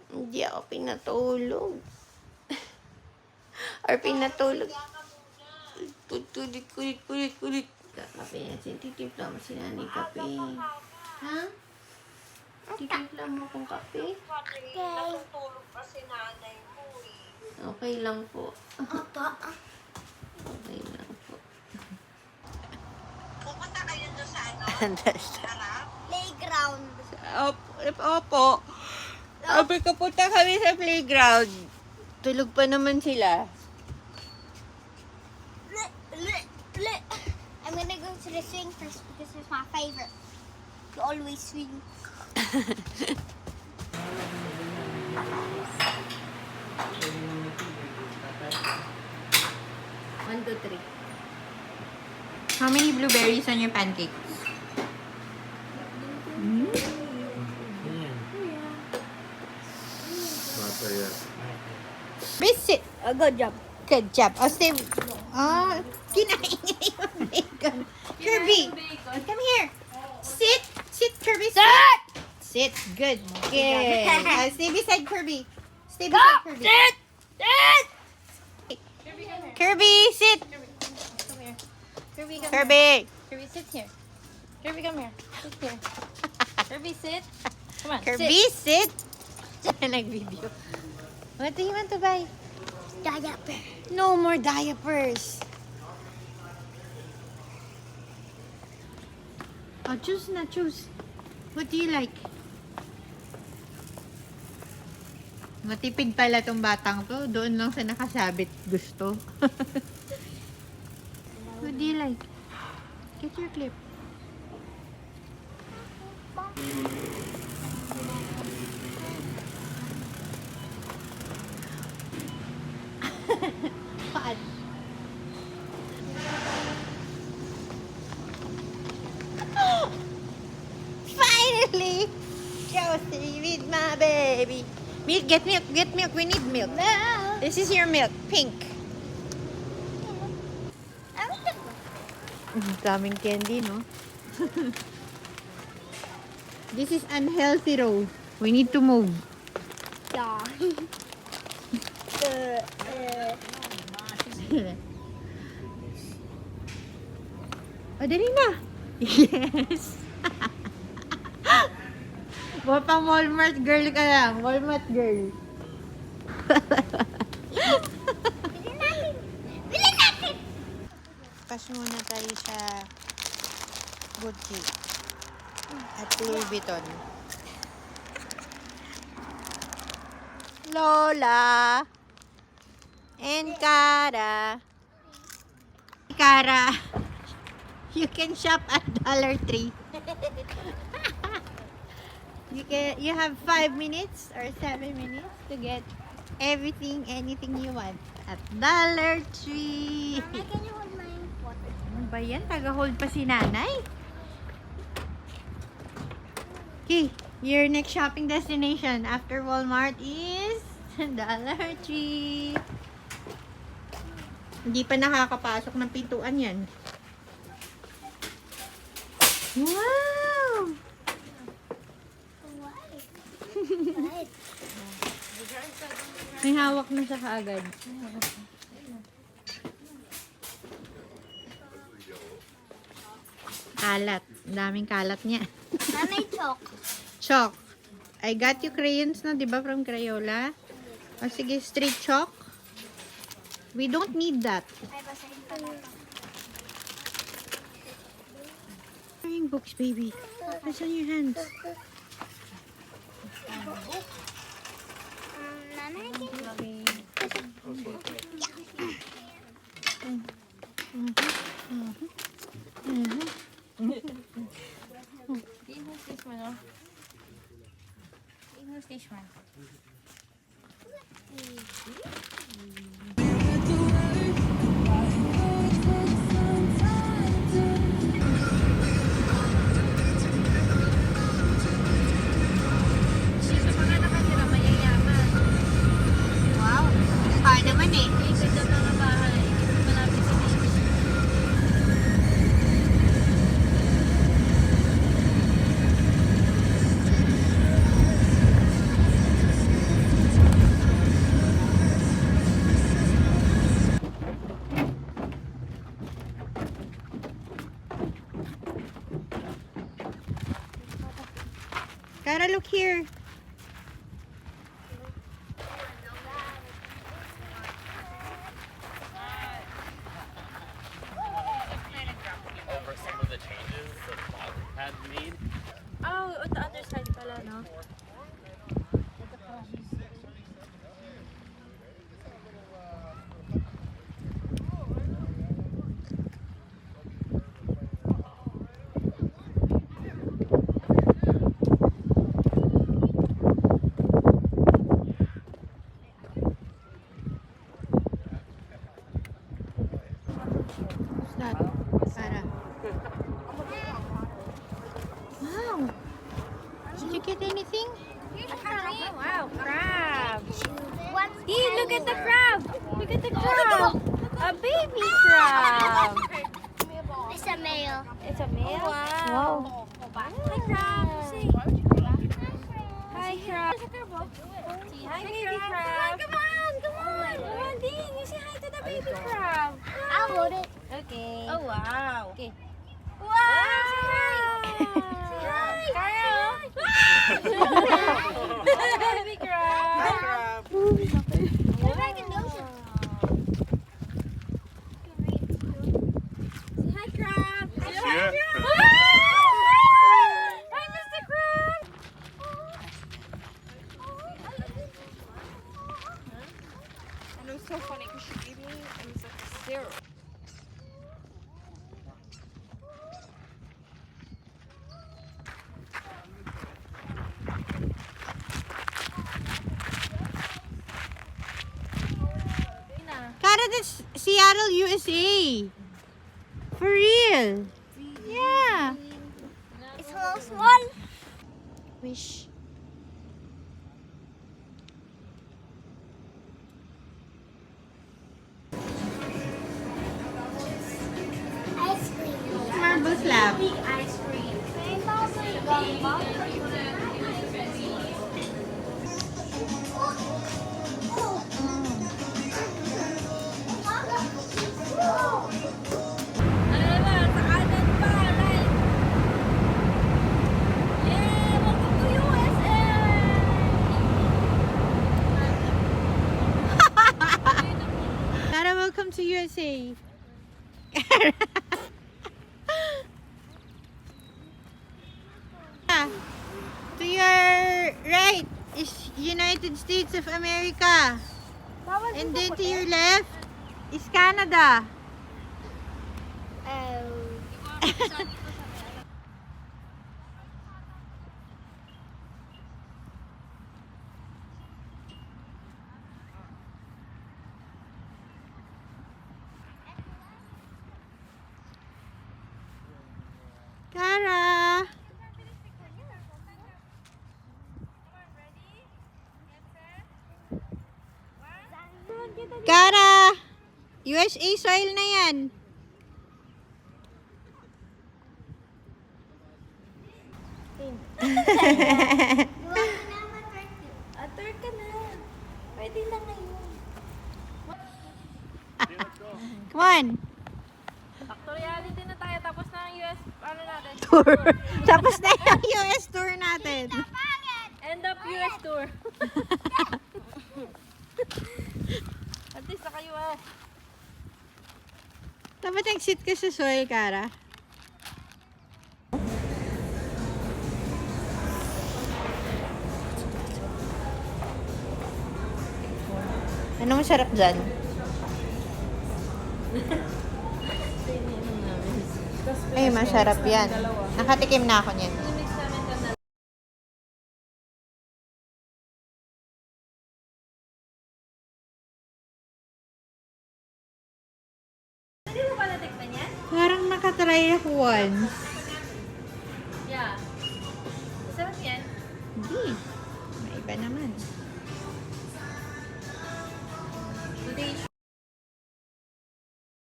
Hindi ako pinatulog. Or pinatulog. Kulit. Kape yan. Titimpla mo si nanay kape. Ha? Titimpla mo akong kape? Okay. Natutulog pa si nanay mo eh. Okay lang po. Apa? Okay lang po. Pupunta kayo doon sa ano? Understand. Harap? Playground. Opo. Sabi ko, punta kami sa playground. Tulog pa naman sila. I'm gonna go to the swing first because it's my favorite. You always swing. 1, 2, 3. How many blueberries on your pancakes? Visit. Good job. Good job. Oh, stay. Oh, kinain niya yung bacon. Kirby, come here. Sit. Sit, Kirby. Sit. Sit. Good. Good. Stay beside Kirby. Stay beside Kirby. Sit! Sit! Kirby, sit. Come here. Kirby, come here. Kirby. Kirby, sit here. Kirby, come here. Sit here. Kirby, sit. Come on, Kirby, sit. Nag-video. What do you want to buy? Diaper. No more diapers. Oh, choose na, choose. What do you like? Matipid pala tong batang to. Doon lang sa nakasabit gusto. What do you like? Get your clip. What? Finally! Josie with my baby. Milk, get milk, get milk. We need milk. This is your milk, pink. Daming candy, no? This is unhealthy row. We need to move. Yeah. O, dali na. Yes. Buha pang Walmart girl ka lang. Walmart girl. Bilhin natin! Pas muna tayo sa Gucci at Louis Vuitton. Lola and Cara. Cara, you can shop at Dollar Tree. You have 5 minutes or 7 minutes to get anything you want at Dollar Tree. Mama, can you hold my water? Ano ba yan? Taga-hold pa si nanay. Okay, your next shopping destination after Walmart is Dollar Tree. Hindi pa nakakapasok ng pintuan yan. Wow! May hawak na siya kaagad. Kalat. Ang daming kalat niya. Nanay chalk. Chalk. I got you crayons na, di ba, from Crayola? O sige, straight chalk. We don't need that. Ay, basahin pa lang. Drawing books, baby. What's on your hands? Nanay, can you? Who's this one, oh? Who's this one? Dito pa nga nakatira, mayayaman. Wow. Far naman eh. Dito daw mga bahay. Malapit sa beach. look here. Over some of the changes that Bob had made. Oh, on the other side pala, no? What's that? Para. Wow. Did you get anything? Wow, crab. One. Hey, look at the crab. Look at the crab. A baby crab. It's a male. It's a male? Wow. Hi, crab. Say. Hi, crab. Hi, baby crab. Come on, come on. Come on, Dean. You say hi to the baby crab. I'll hold it. Okay. Oh, wow. Okay. Wow. Say hi. Say hi. Baby crab. They're like an ocean. Say hi, crab. Say hi, Yeah. crab. Hi, Mr. Crab. And it was so funny because she gave me, it was like syrup. Cara, that's Seattle, USA. For real. Yeah. It's a little small. Wish. Ice cream. Marble slab. Ice cream. Ano ba? Sa kanan pa, right? Yeah! Welcome to USA! Cara, welcome to USA. To your right is United States of America. And then to your left is Canada. Oh. Cara. Cara. USA soil na yan. Ator ka na. Pwede na ngayon. Come on. Back to reality na tayo. Tapos na ang US, ano natin? Tour. Tapos na yung US tour natin. End of US tour. At least naka US. Dapat exit ka sa soil, Cara. Anong masarap dyan? Ay, masarap yan. Nakatikim na ako niyan. Hindi mo ba natikman yan? Parang nakatry ako once. Yeah. Sarap yan. Hindi. May iba naman.